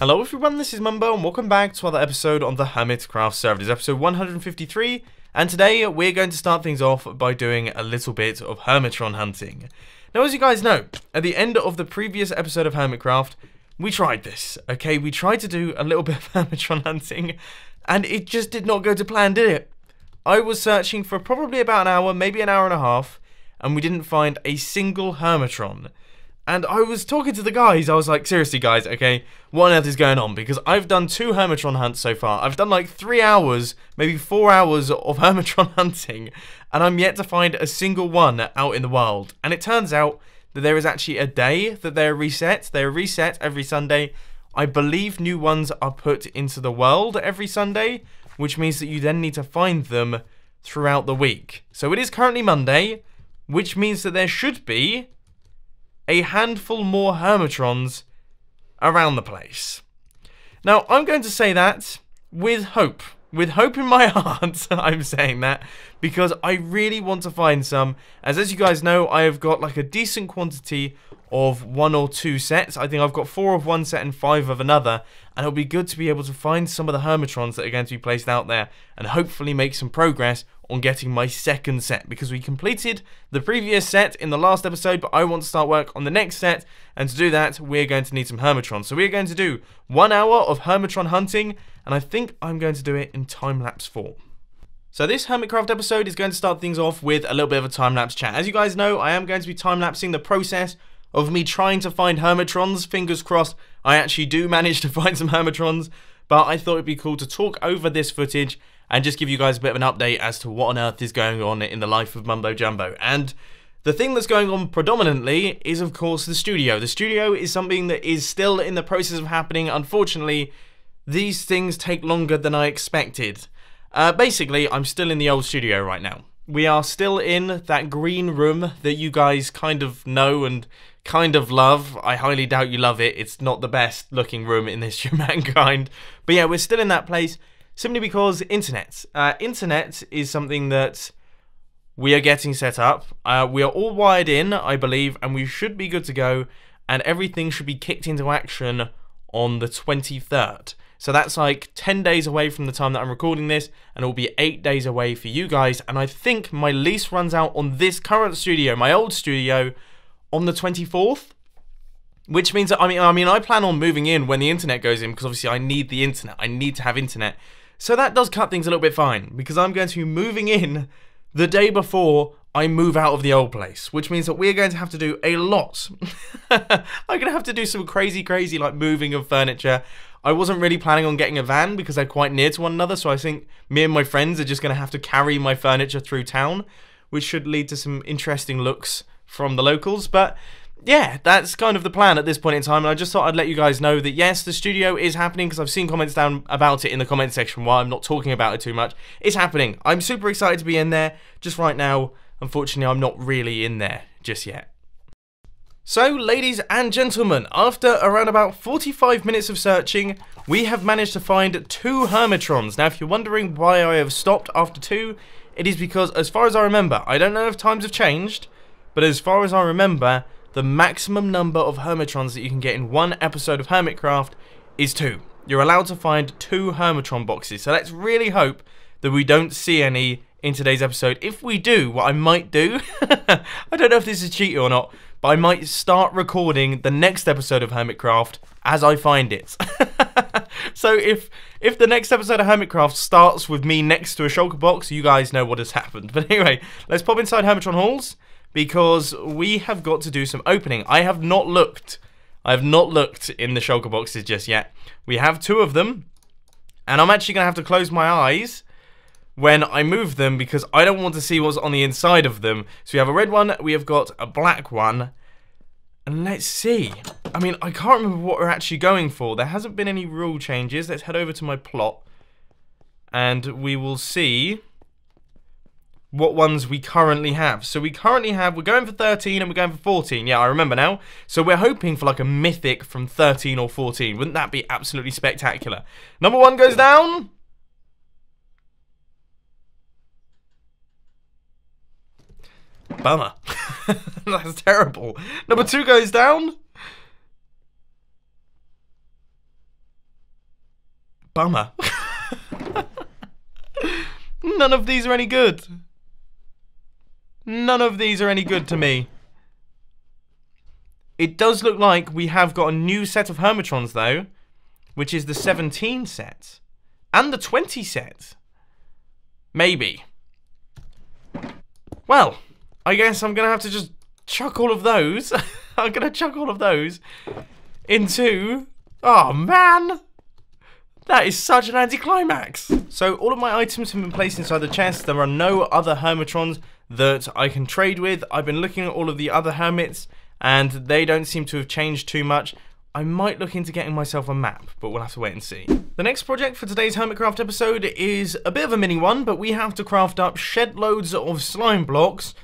Hello everyone, this is Mumbo and welcome back to another episode on the Hermitcraft server. This is episode 153 and today we're going to start things off by doing a little bit of Hermitron hunting. Now as you guys know, at the end of the previous episode of Hermitcraft, we tried this, okay? We tried to do a little bit of Hermitron hunting and it just did not go to plan, did it? I was searching for probably about an hour, maybe an hour and a half, and we didn't find a single Hermitron. And I was talking to the guys, I was like, seriously guys, okay, what on earth is going on? Because I've done 2 Hermitron hunts so far. I've done like 3 hours, maybe 4 hours of Hermitron hunting, and I'm yet to find a single one out in the wild. And it turns out that there is actually a day that they're reset. They're reset every Sunday. I believe new ones are put into the world every Sunday, which means that you then need to find them throughout the week. So it is currently Monday, which means that there should be a handful more Hermitrons around the place. Now, I'm going to say that with hope. With hope in my heart, I'm saying that because I really want to find some. As you guys know, I have got like a decent quantity of 1 or 2 sets. I think I've got 4 of one set and 5 of another. And it'll be good to be able to find some of the Hermitrons that are going to be placed out there and hopefully make some progress on getting my second set, because we completed the previous set in the last episode, but I want to start work on the next set, and to do that we're going to need some Hermitrons. So we're going to do 1 hour of Hermitron hunting, and I think I'm going to do it in time-lapse form. So this Hermitcraft episode is going to start things off with a little bit of a time-lapse chat. As you guys know, I am going to be time-lapsing the process of me trying to find Hermitrons. Fingers crossed I actually do manage to find some Hermitrons, but I thought it'd be cool to talk over this footage and just give you guys a bit of an update as to what on earth is going on in the life of Mumbo Jumbo. And the thing that's going on predominantly is, of course, the studio. The studio is something that is still in the process of happening. Unfortunately, these things take longer than I expected. Basically, I'm still in the old studio right now. We are still in that green room that you guys kind of know and kind of love. I highly doubt you love it. It's not the best looking room in History of Mankind. But yeah, we're still in that place. Simply because internet. Internet is something that we are getting set up. We are all wired in, I believe, and we should be good to go. And everything should be kicked into action on the 23rd. So that's like 10 days away from the time that I'm recording this, and it will be 8 days away for you guys. And I think my lease runs out on this current studio, my old studio, on the 24th. Which means that, I mean, I plan on moving in when the internet goes in, because obviously I need the internet. I need to have internet. So that does cut things a little bit fine, because I'm going to be moving in the day before I move out of the old place, which means that we're going to have to do a lot. I'm going to have to do some crazy, like, moving of furniture. I wasn't really planning on getting a van because they're quite near to one another, so I think me and my friends are just going to have to carry my furniture through town, which should lead to some interesting looks from the locals, but yeah, that's kind of the plan at this point in time, and I just thought I'd let you guys know that yes, the studio is happening, because I've seen comments down about it in the comment section while I'm not talking about it too much. It's happening. I'm super excited to be in there. Just right now, unfortunately, I'm not really in there just yet. So, ladies and gentlemen, after around about 45 minutes of searching, we have managed to find 2 Hermitrons. Now, if you're wondering why I have stopped after 2, it is because, as far as I remember, I don't know if times have changed, but as far as I remember, the maximum number of Hermitrons that you can get in one episode of Hermitcraft is 2. You're allowed to find 2 Hermitron boxes, so let's really hope that we don't see any in today's episode. If we do, what I might do, I don't know if this is cheating or not, but I might start recording the next episode of Hermitcraft as I find it. So if the next episode of Hermitcraft starts with me next to a shulker box, you guys know what has happened. But anyway, let's pop inside Hermitron Halls, because we have got to do some opening. I have not looked in the shulker boxes just yet. We have 2 of them, and I'm actually going to have to close my eyes when I move them, because I don't want to see what's on the inside of them. So we have a red one, we have got a black one, and let's see. I mean, I can't remember what we're actually going for. There hasn't been any rule changes. Let's head over to my plot, and we will see what ones we currently have. So we're going for 13 and we're going for 14. Yeah, I remember now. So we're hoping for like a mythic from 13 or 14. Wouldn't that be absolutely spectacular? Number 1 goes down. Bummer. That's terrible. Number 2 goes down. Bummer. None of these are any good. None of these are any good to me. It does look like we have got a new set of Hermitrons, though, which is the 17 set. And the 20 set. Maybe. Well, I guess I'm going to have to just chuck all of those. I'm going to chuck all of those into... Oh, man. That is such an anticlimax. So all of my items have been placed inside the chest. There are no other Hermitrons that I can trade with. I've been looking at all of the other Hermits, and they don't seem to have changed too much. I might look into getting myself a map, but we'll have to wait and see. The next project for today's Hermitcraft episode is a bit of a mini one, but we have to craft up shed loads of slime blocks,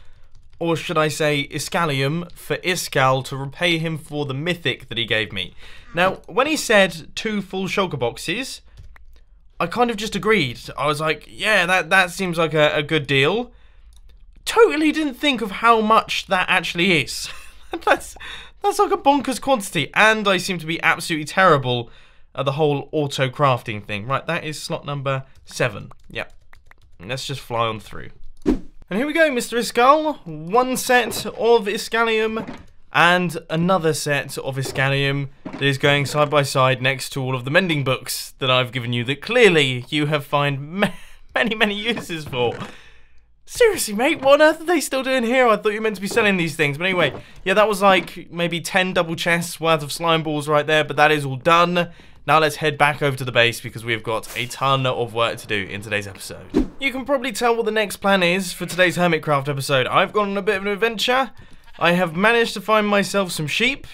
or should I say Iskalium, for Iskal to repay him for the mythic that he gave me. Now, when he said 2 full shulker boxes, I kind of just agreed. I was like, yeah, that seems like a good deal. Totally didn't think of how much that actually is. That's like a bonkers quantity, and I seem to be absolutely terrible at the whole auto crafting thing. Right, that is slot number 7. Yep. Let's just fly on through. And here we go, Mr. Iskal. 1 set of Iskalium and another set of Iskalium that is going side by side next to all of the mending books that I've given you that clearly you have found many uses for. Seriously, mate, what on earth are they still doing here? I thought you were meant to be selling these things. But anyway, yeah, that was like maybe 10 double chests worth of slime balls right there, but that is all done. Now let's head back over to the base because we've got a ton of work to do in today's episode. You can probably tell what the next plan is for today's Hermitcraft episode. I've gone on a bit of an adventure. I have managed to find myself some sheep.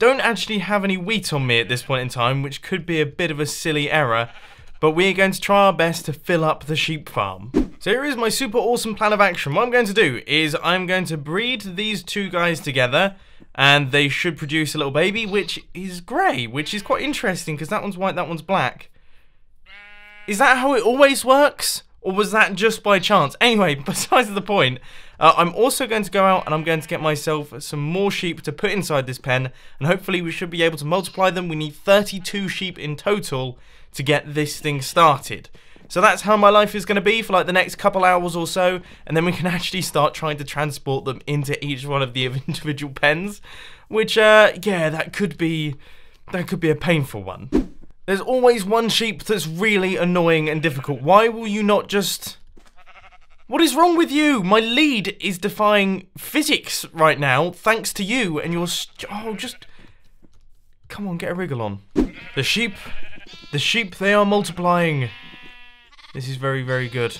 Don't actually have any wheat on me at this point in time, which could be a bit of a silly error. But we're going to try our best to fill up the sheep farm. So here is my super awesome plan of action. What I'm going to do is I'm going to breed these 2 guys together, and they should produce a little baby, which is grey, which is quite interesting because that one's white, that one's black. Is that how it always works? Or was that just by chance? Anyway, besides the point, I'm also going to go out and I'm going to get myself some more sheep to put inside this pen, and hopefully we should be able to multiply them. We need 32 sheep in total to get this thing started. So that's how my life is going to be for like the next couple hours or so, and then we can actually start trying to transport them into each one of the individual pens, which yeah, that could be a painful one. There's always one sheep that's really annoying and difficult. Why will you not just... What is wrong with you? My lead is defying physics right now, thanks to you, and you're... Oh, just... Come on, get a wriggle on. The sheep, they are multiplying. This is very good.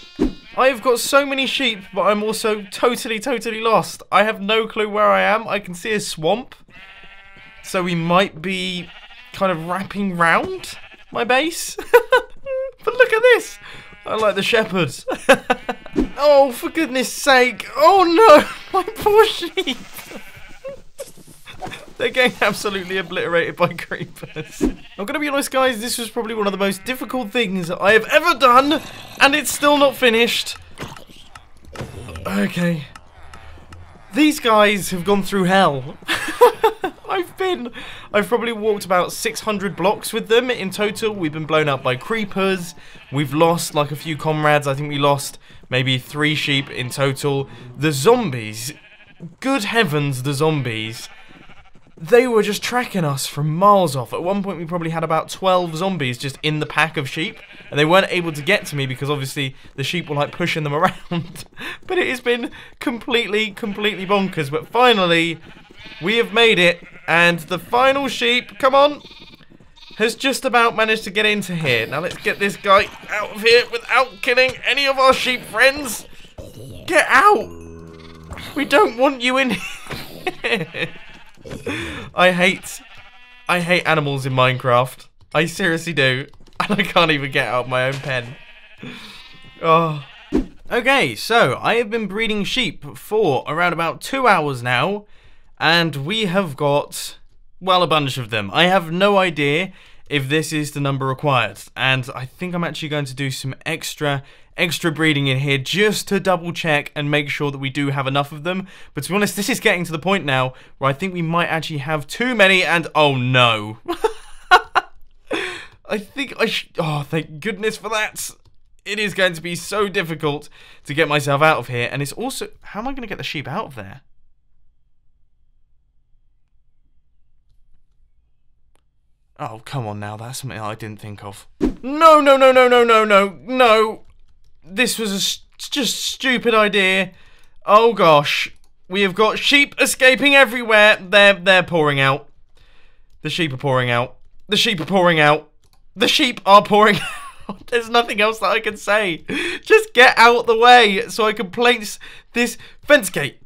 I have got so many sheep, but I'm also totally lost. I have no clue where I am. I can see a swamp. So we might be kind of wrapping round my base. But look at this. I like the shepherds. Oh, for goodness sake. Oh no, my poor sheep. They're getting absolutely obliterated by creepers. I'm going to be honest, guys, this was probably one of the most difficult things I have ever done, and it's still not finished. Okay. These guys have gone through hell. I've probably walked about 600 blocks with them in total. We've been blown up by creepers. We've lost like a few comrades. I think we lost maybe 3 sheep in total. The zombies, good heavens, the zombies. They were just tracking us from miles off. At one point we probably had about 12 zombies just in the pack of sheep, and they weren't able to get to me because obviously the sheep were like pushing them around. But it has been completely bonkers. But finally, we have made it, and the final sheep, come on, has just about managed to get into here. Now let's get this guy out of here without killing any of our sheep friends. Get out! We don't want you in here. I hate animals in Minecraft. I seriously do. And I can't even get out my own pen. Oh. Okay, so I have been breeding sheep for around about 2 hours now. And we have got, well, a bunch of them. I have no idea if this is the number required. And I think I'm actually going to do some extra breeding in here just to double check and make sure that we do have enough of them. But to be honest, this is getting to the point now where I think we might actually have too many, and oh no. I think oh, thank goodness for that. It is going to be so difficult to get myself out of here. And it's also... How am I going to get the sheep out of there? Oh, come on now. That's something I didn't think of. No, no, no, no, no, no, no, no. This was just stupid idea. Oh, gosh. We have got sheep escaping everywhere. They're pouring out. The sheep are pouring out. The sheep are pouring out. The sheep are pouring out. There's nothing else that I can say. Just get out of the way so I can place this fence gate.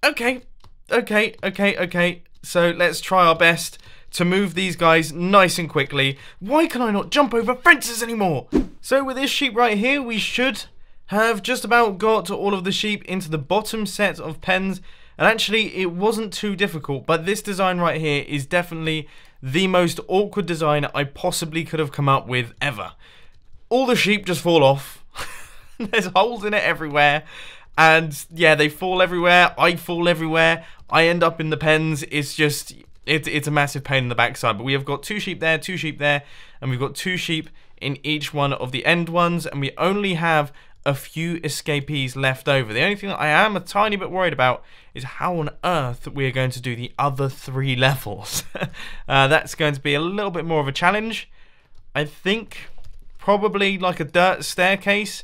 Okay. Okay, okay, okay. So let's try our best to move these guys nice and quickly. Why can I not jump over fences anymore? So with this sheep right here, we should have just about got all of the sheep into the bottom set of pens. And actually, it wasn't too difficult. But this design right here is definitely the most awkward design I possibly could have come up with ever. All the sheep just fall off. There's holes in it everywhere. And yeah, they fall everywhere. I fall everywhere. I end up in the pens. It's just, it's a massive pain in the backside. But we have got 2 sheep there, 2 sheep there. And we've got 2 sheep in each one of the end ones. And we only have a few escapees left over. The only thing that I am a tiny bit worried about is how on earth we are going to do the other 3 levels. That's going to be a little bit more of a challenge. I think probably like a dirt staircase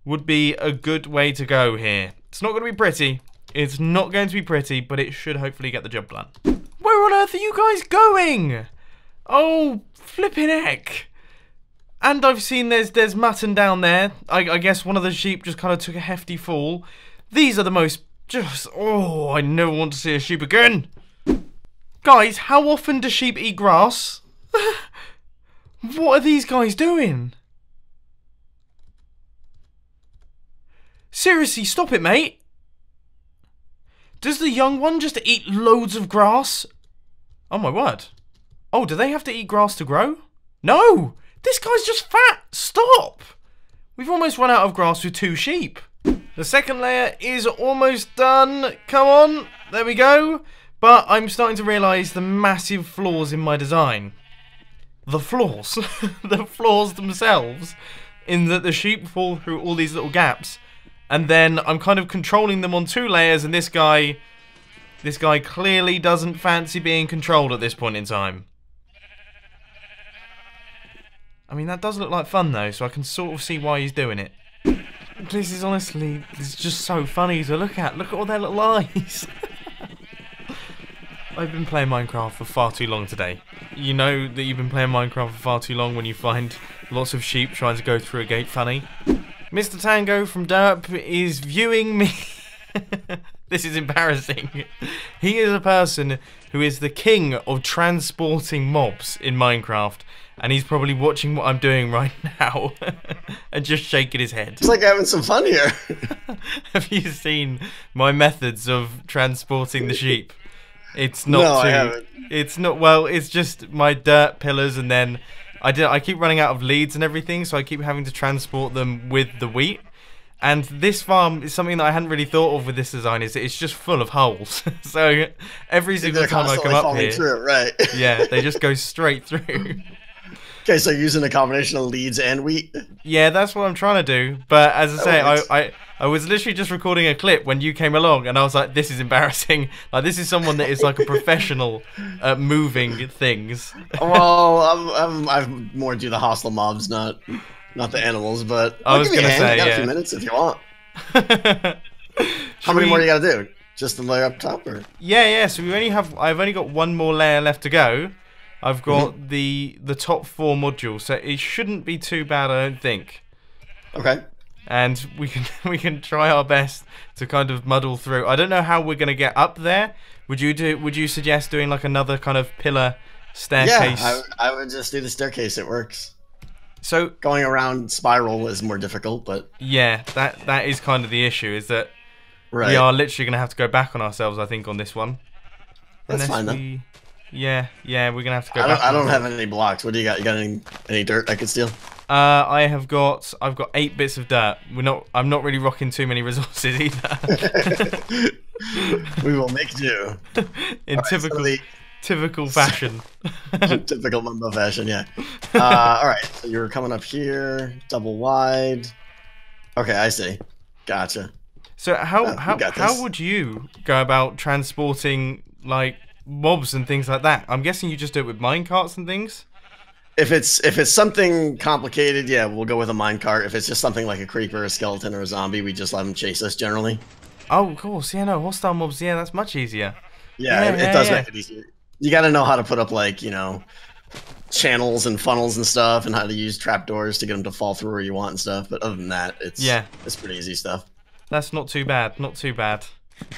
would be a good way to go here. It's not going to be pretty. It's not going to be pretty, but it should hopefully get the job done. Where on earth are you guys going? Oh, flipping heck. And I've seen there's mutton down there. I guess one of the sheep just kind of took a hefty fall. These are the most oh, I never want to see a sheep again. Guys, how often do sheep eat grass? What are these guys doing? Seriously, stop it, mate. Does the young one just eat loads of grass? Oh my word. Oh, do they have to eat grass to grow? No! This guy's just fat! Stop! We've almost run out of grass with 2 sheep. The second layer is almost done. Come on. There we go. But I'm starting to realise the massive flaws in my design. The flaws. The flaws themselves. In that the sheep fall through all these little gaps. And then I'm kind of controlling them on 2 layers. And this guy clearly doesn't fancy being controlled at this point in time. I mean, that does look like fun, though, so I can sort of see why he's doing it. This is honestly, it's just so funny to look at. Look at all their little eyes. I've been playing Minecraft for far too long today. You know that you've been playing Minecraft for far too long when you find lots of sheep trying to go through a gate funny. Mr. Tango from Derp is viewing me. This is embarrassing. He is a person who is the king of transporting mobs in Minecraft. And he's probably watching what I'm doing right now and just shaking his head. It's like having some fun here. Have you seen my methods of transporting the sheep? It's not no, I haven't. It's not, well, it's just my dirt pillars, and then I keep running out of leads and everything, so I keep having to transport them with the wheat. And this farm is something that I hadn't really thought of with this design, is it's just full of holes. So every single time I come up here, through it, right? Yeah, they just go straight through. Okay, so using a combination of leads and wheat? Yeah, that's what I'm trying to do. But as I say, I was literally just recording a clip when you came along, and I was like, this is embarrassing. Like, this is someone that is like a professional at moving things. Well, I'm more do the hostile mobs, not the animals, but I was going to say, you got yeah. a few minutes if you want. How many more do you got to do? Just the layer up top, or? Yeah, so I've only got 1 more layer left to go. I've got the top 4 modules, so it shouldn't be too bad, I don't think. Okay. And we can try our best to kind of muddle through. I don't know how we're gonna get up there. Would you suggest doing like another kind of pillar staircase? Yeah, I would just do the staircase. It works. So going around spiral is more difficult, but yeah, that is kind of the issue. Is that we are literally gonna have to go back on ourselves, I think, on this one. That's fine then. Yeah, we're gonna have to go back. I don't have any blocks. What do you got? You got any dirt I could steal? I've got 8 bits of dirt. I'm not really rocking too many resources either. We will make do. In typical. So Typical fashion. Typical Mumbo fashion, yeah. All right, so you're coming up here, double wide. Okay, I see. Gotcha. So you got how this. would you go about transporting like mobs and things like that? I'm guessing you just do it with minecarts and things. If it's something complicated, yeah, we'll go with a minecart. If it's just something like a creeper, a skeleton, or a zombie, we just let them chase us generally. Oh, of course. Yeah, no, hostile mobs. Yeah, that's much easier. Yeah, Yeah, it does yeah, make it easier. You got to know how to put up like channels and funnels and stuff, and how to use trapdoors to get them to fall through where you want and stuff. But other than that, it's pretty easy stuff. That's not too bad. Not too bad.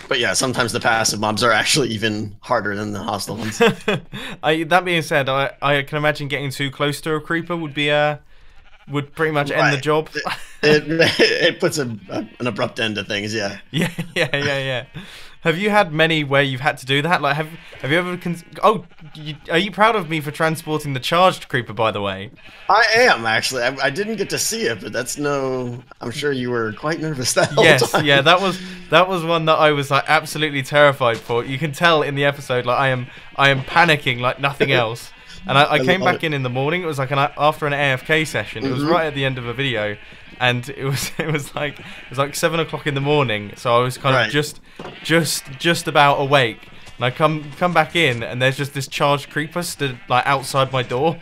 But yeah, sometimes the passive mobs are actually even harder than the hostile ones. That being said, I can imagine getting too close to a creeper would pretty much end the job. It puts an abrupt end to things. Yeah. Yeah. Have you had many where you've had to do that? Like, have you ever? Are you proud of me for transporting the charged creeper? By the way, I am actually. I didn't get to see it, but that's no. I'm sure you were quite nervous that whole time. Yeah. That was one that I was like absolutely terrified for. You can tell in the episode, like I am panicking like nothing else. And I came back in the morning. It was like after an AFK session. It was right at the end of a video, and it was like 7 o'clock in the morning. So I was kind of just about awake. And I come back in, and there's just this charged creeper stood like outside my door.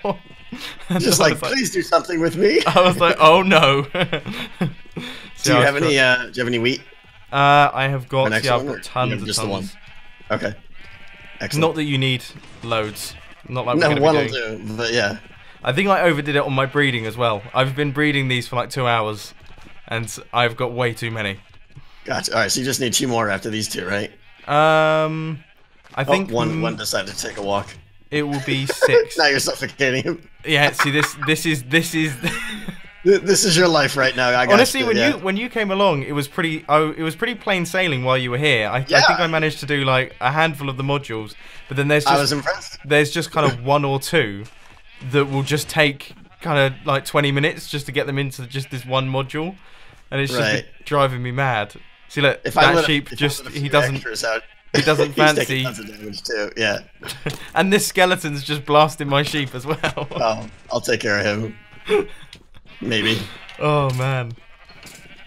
Just like, please do something with me. I was like, oh no. Do you have any wheat? I have got. I've got tons of just tons. The one. Okay. Excellent. Not that you need loads. Not like no, we're one gonna will be doing. do, but yeah. I think I overdid it on my breeding as well. I've been breeding these for like 2 hours, and I've got way too many. Gotcha. All right, so you just need 2 more after these 2, right? I think one decided to take a walk. It will be 6. Now you're suffocating him. Yeah. See, this is. This is your life right now. Honestly, when you came along, it was pretty plain sailing while you were here. I think I managed to do like a handful of the modules, but then I was impressed. There's just kind of 1 or 2 that will just take kind of like 20 minutes just to get them into just this one module, and it's just driving me mad. See, look, that sheep he doesn't fancy. Tons of damage too. Yeah. And this skeleton's just blasting my sheep as well. Oh, I'll take care of him. Maybe. Oh man.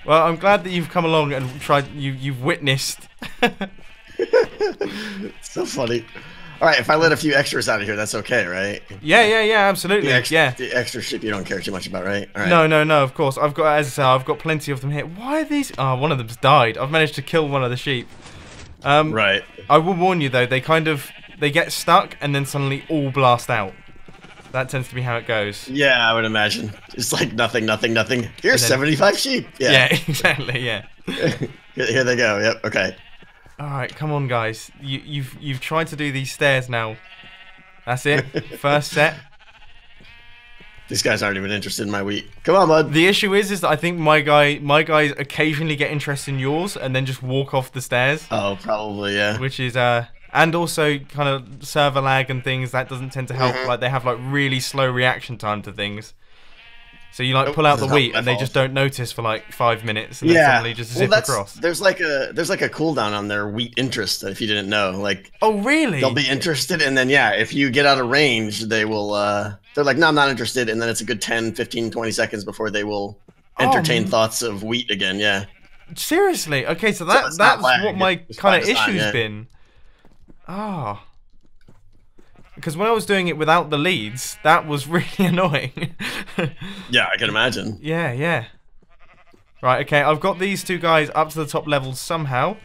Well, I'm glad that you've come along and tried. You've witnessed. It's so funny. All right, if I let a few extras out of here, that's okay, right? Yeah, absolutely. The extra sheep you don't care too much about, right? All right. No, of course. I've got plenty of them here. Why are these? Oh, one of them's died. I've managed to kill one of the sheep. Right. I will warn you though. They get stuck and then suddenly all blast out. That tends to be how it goes. Yeah, I would imagine. It's like nothing. Here's 75 sheep. Yeah, exactly. Yeah. Here they go. Yep. Okay. All right, come on, guys. You've tried to do these stairs now. That's it. First set. These guys aren't even interested in my wheat. Come on, bud. The issue is that I think my guys occasionally get interested in yours and then just walk off the stairs. Oh, probably, yeah. Which is and also kind of server lag and things that doesn't tend to help. Like they have like really slow reaction time to things. So you like pull out the wheat and they just don't notice for like 5 minutes and then suddenly just zip across. There's like a cooldown on their wheat interest if you didn't know. Like, oh really? They'll be interested and then if you get out of range, they will they're like, no, I'm not interested, and then it's a good 10, 15, 20 seconds before they will entertain thoughts of wheat again. Yeah. Seriously? Okay, so that's what my kind of issue's been. Ah. Because when I was doing it without the leads, that was really annoying. Yeah, I can imagine. Yeah. Right, okay, I've got these 2 guys up to the top levels somehow.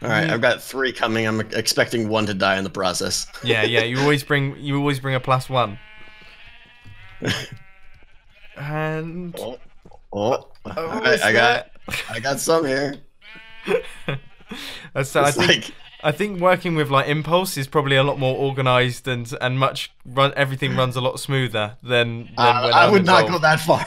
Alright, I've got 3 coming. I'm expecting 1 to die in the process. Yeah, you always bring a +1. And I got some here. So I think working with like Impulse is probably a lot more organised and everything runs a lot smoother than when I would not go that far.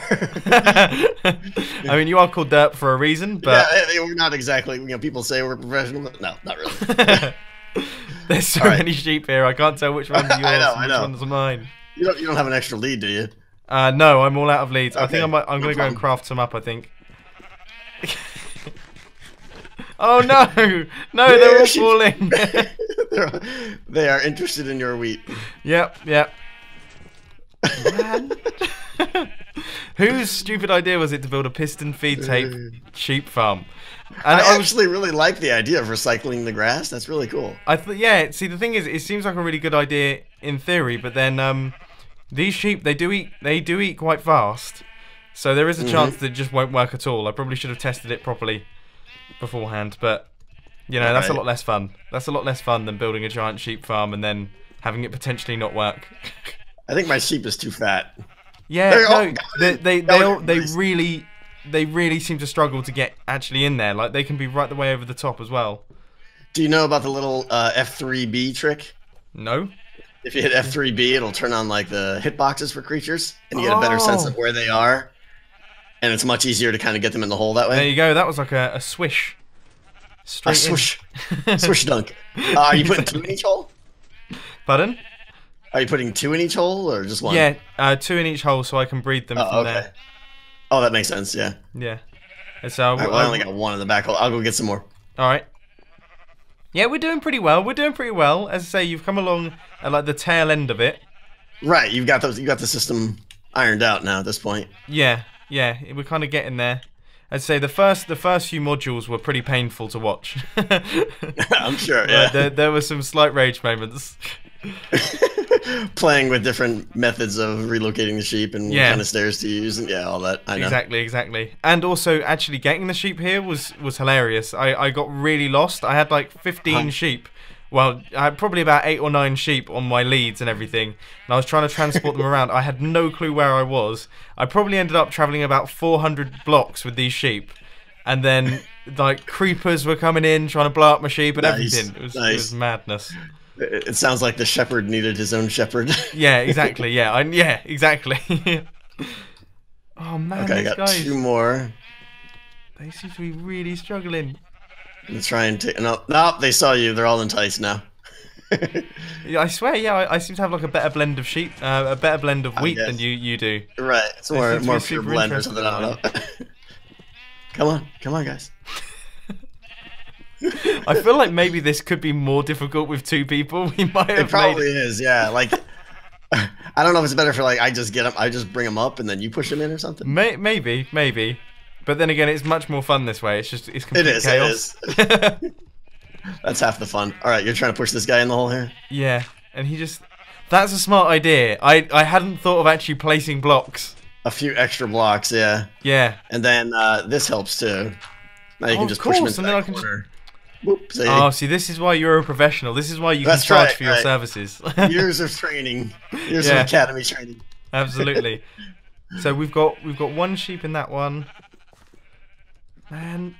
I mean, you are called Derp for a reason, but we're not exactly. People say we're professional. No, not really. There's so many sheep here. I can't tell which one's yours and which one's mine. You don't have an extra lead, do you? No, I'm all out of leads. Okay. I think I'm gonna go and craft some up. I think. Oh no! No, they're all falling. They are interested in your wheat. Yep. Man. Whose stupid idea was it to build a piston feed tape sheep farm? And I actually really like the idea of recycling the grass. That's really cool. Yeah. See, the thing is, it seems like a really good idea in theory, but then these sheep they do eat quite fast, so there is a chance that it just won't work at all. I probably should have tested it properly beforehand, but you know that's a lot less fun. That's a lot less fun than building a giant sheep farm and then having it potentially not work. I think my sheep is too fat. Yeah, no, they really seem to struggle to get actually in there. Like they can be right the way over the top as well. Do you know about the little F3B trick? No. If you hit F3B, it'll turn on like the hitboxes for creatures, and you get a better sense of where they are, and it's much easier to kind of get them in the hole that way. There you go. That was like a swish. Straight swish, swish dunk. Are you putting 2 in each hole? Pardon? Are you putting 2 in each hole or just 1? Yeah, 2 in each hole so I can breed them from there. Oh, that makes sense. Yeah. Yeah. So right, well, I only got 1 in the back hole. I'll go get some more. All right. Yeah, we're doing pretty well. As I say, you've come along at like the tail end of it. Right, you got the system ironed out now at this point. Yeah, we're kind of getting there. I'd say the first few modules were pretty painful to watch. I'm sure. Yeah. There were some slight rage moments. Playing with different methods of relocating the sheep and what kind of stairs to use and all that. I know. Exactly. And also actually getting the sheep here was hilarious. I got really lost. I had like 15 sheep. Well, I had probably about 8 or 9 sheep on my leads and everything. And I was trying to transport them around. I had no clue where I was. I probably ended up traveling about 400 blocks with these sheep. And then like creepers were coming in trying to blow up my sheep and everything. It was madness. It sounds like the shepherd needed his own shepherd. Yeah, exactly. Yeah, exactly. Oh man, okay, I got guys, 2 more. They seem to be really struggling. I'm trying to. No, they saw you. They're all enticed now. Yeah, I swear. Yeah, I seem to have like a better blend of sheep, a better blend of wheat than you do. Right, it's more pure blend or something. I don't know. Come on, guys. I feel like maybe this could be more difficult with 2 people. We might have. It probably is. Yeah, like I don't know if it's better for like I just bring them up and then you push them in or something. Maybe. But then again, it's much more fun this way. It's complete chaos. It is. That's half the fun. All right, you're trying to push this guy in the hole here. Yeah, and that's a smart idea. I hadn't thought of actually placing blocks. A few extra blocks, yeah. Yeah. And then this helps too. Now you can just push him into that corner. Whoop, see, this is why you're a professional. This is why you can charge for your services. Years of training. Years of academy training. Absolutely. So we've got 1 sheep in that one. Man,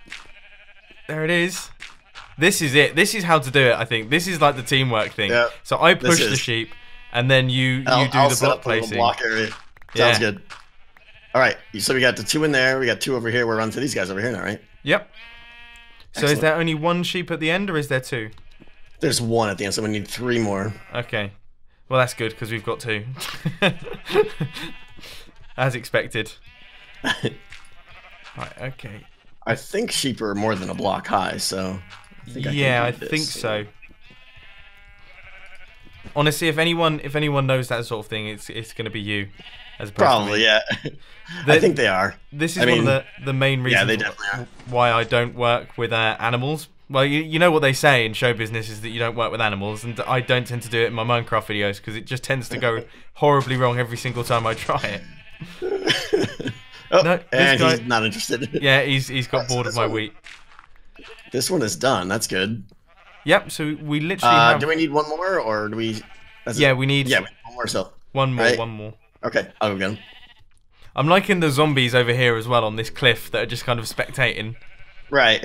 there it is. This is it. This is how to do it, I think. This is like the teamwork thing. Yep, so I push the sheep, and then you do the block placing. Block area. Sounds good. All right, so we got the 2 in there. We got 2 over here. We're running to these guys over here now, right? Yep. So is there only 1 sheep at the end, or is there 2? There's 1 at the end, so we need 3 more. Okay. Well, that's good, because we've got 2. As expected. Right, okay. I think sheep are more than a block high, so... I think so. Honestly, if anyone knows that sort of thing, it's going to be you. As probably, yeah. I think they are. This is one of the main reasons they definitely are. Why I don't work with animals. Well, you know what they say in show business is that you don't work with animals, and I don't tend to do it in my Minecraft videos because it just tends to go horribly wrong every single time I try it. No, and he's not interested. Yeah, he's got bored of my wheat. This one is done. That's good. Yep. So we literally have... Do we need 1 more, or do we? We need. Yeah, 1 more. So 1 more. Right? 1 more. Okay, I'll go get him. I'm liking the zombies over here as well on this cliff that are just kind of spectating. Right.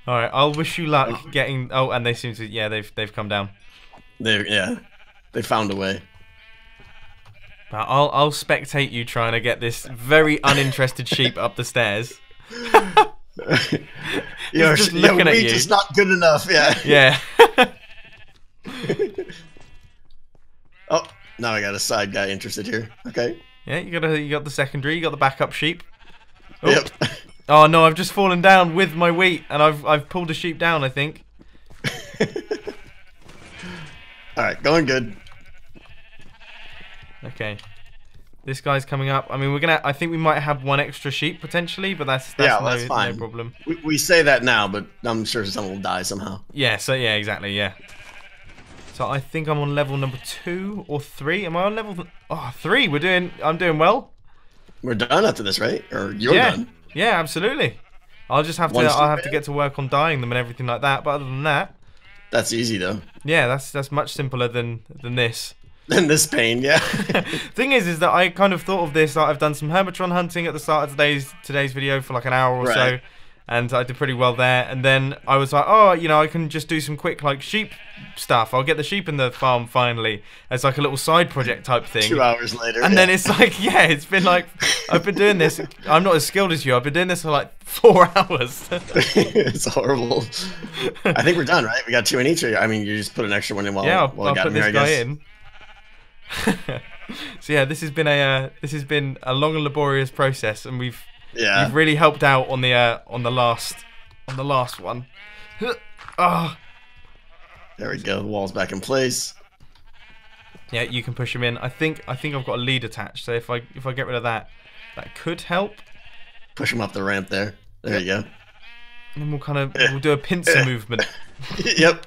All right. I'll wish you luck getting. Oh, and they seem to. Yeah, they've come down. They found a way. But I'll spectate you trying to get this very uninterested sheep up the stairs. You're just looking at you. Just not good enough. Yeah. Yeah. Oh, now I got a side guy interested here. Okay. Yeah, you got the secondary. You got the backup sheep. Oh. Yep. Oh no, I've just fallen down with my wheat, and I've pulled a sheep down, I think. All right, going good. Okay. This guy's coming up. I mean, I think we might have one extra sheep potentially, but that's fine. No problem. We say that now, but I'm sure someone will die somehow. Yeah. So yeah, exactly. Yeah. So I think I'm on level number 2 or 3. Am I on level 3? I'm doing well. We're done after this, right? Or you're done? Yeah, absolutely. I'll just have to. I'll have to get to work on dyeing them and everything like that. But other than that, that's easy though. Yeah, that's much simpler than this. Than this pain, yeah. Thing is that I kind of thought of this. Like, I've done some Hermitron hunting at the start of today's video for like an hour or so, and I did pretty well there. And then I was like, oh, you know, I can just do some quick like sheep stuff. I'll get the sheep in the farm finally as like a little side project type thing. 2 hours later. And then it's like, yeah, it's been like, I've been doing this. I'm not as skilled as you. I've been doing this for like 4 hours. It's horrible. I think we're done, right? We got 2 in each. I mean, you just put an extra one in while I'll I put this guy in. So yeah, this has been a long and laborious process, and you've really helped out on the last one. Oh. There we go. The wall's back in place. Yeah, you can push him in. I think I've got a lead attached, so if I get rid of that could help. Push him up the ramp there. There you go. And then we'll do a pincer movement. Yep.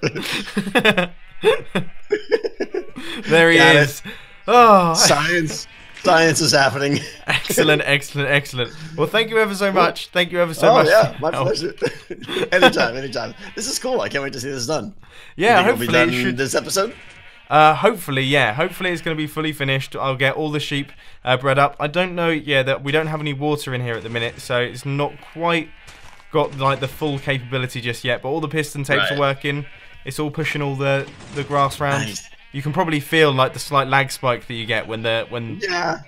There he is. Oh, science is happening. Excellent. Well, thank you ever so much. Thank you ever so much. Oh yeah, my pleasure. Anytime. This is cool. I can't wait to see this done. Yeah, hopefully it'll be done this episode. Hopefully, yeah. Hopefully it's going to be fully finished. I'll get all the sheep bred up. I don't know. Yeah, that we don't have any water in here at the minute, so it's not quite got like the full capability just yet. But all the piston tapes are working. It's all pushing all the grass around. Nice. You can probably feel like the slight lag spike that you get when Yeah.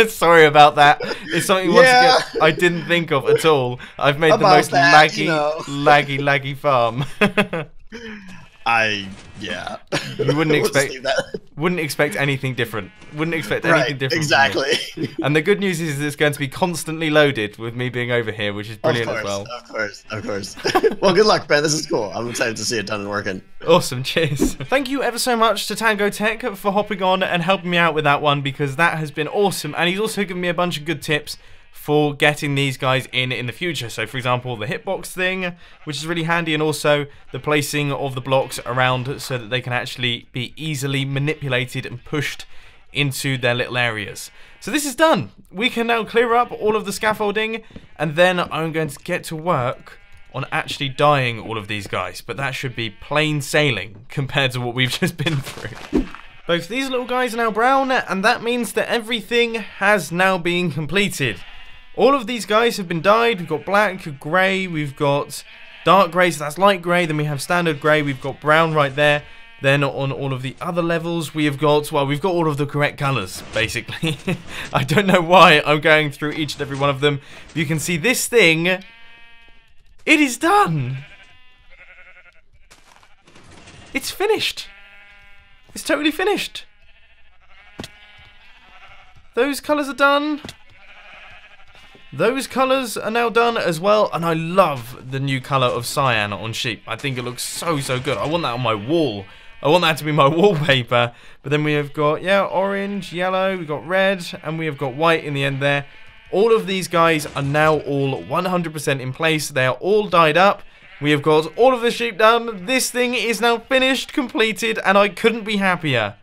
Sorry about that. It's something I didn't think of at all. I've made the most laggy farm. You wouldn't expect anything different. Wouldn't expect anything different. Exactly. And the good news is it's going to be constantly loaded with me being over here, which is brilliant as well. Of course. Well, good luck, Ben. This is cool. I'm excited to see it done and working. Awesome. Cheers. Thank you ever so much to Tango Tech for hopping on and helping me out with that one, because that has been awesome. And he's also given me a bunch of good tips for getting these guys in the future. So for example, the hitbox thing, which is really handy, and also the placing of the blocks around so that they can actually be easily manipulated and pushed into their little areas. So this is done. We can now clear up all of the scaffolding, and then I'm going to get to work on actually dyeing all of these guys, but that should be plain sailing compared to what we've just been through. Both these little guys are now brown, and that means that everything has now been completed. All of these guys have been dyed. We've got black, grey, we've got dark grey, so that's light grey, then we have standard grey, we've got brown right there. Then on all of the other levels, we've got all of the correct colours, basically. I don't know why I'm going through each and every one of them. You can see this thing, it is done. It's finished. It's totally finished. Those colours are done. Those colours are now done as well, and I love the new colour of cyan on sheep. I think it looks so good. I want that on my wall. I want that to be my wallpaper. But then we have got, orange, yellow, we've got red, and we have got white in the end there. All of these guys are now all 100% in place. They are all dyed up. We have got all of the sheep done. This thing is now finished, completed, and I couldn't be happier.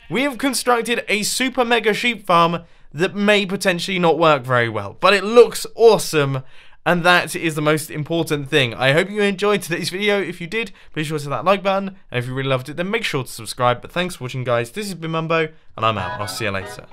We have constructed a super mega sheep farm that may potentially not work very well, but it looks awesome, and that is the most important thing. I hope you enjoyed today's video. If you did, be sure to hit that like button, and if you really loved it, then make sure to subscribe. But thanks for watching, guys. This has been Mumbo, and I'm out. I'll see you later.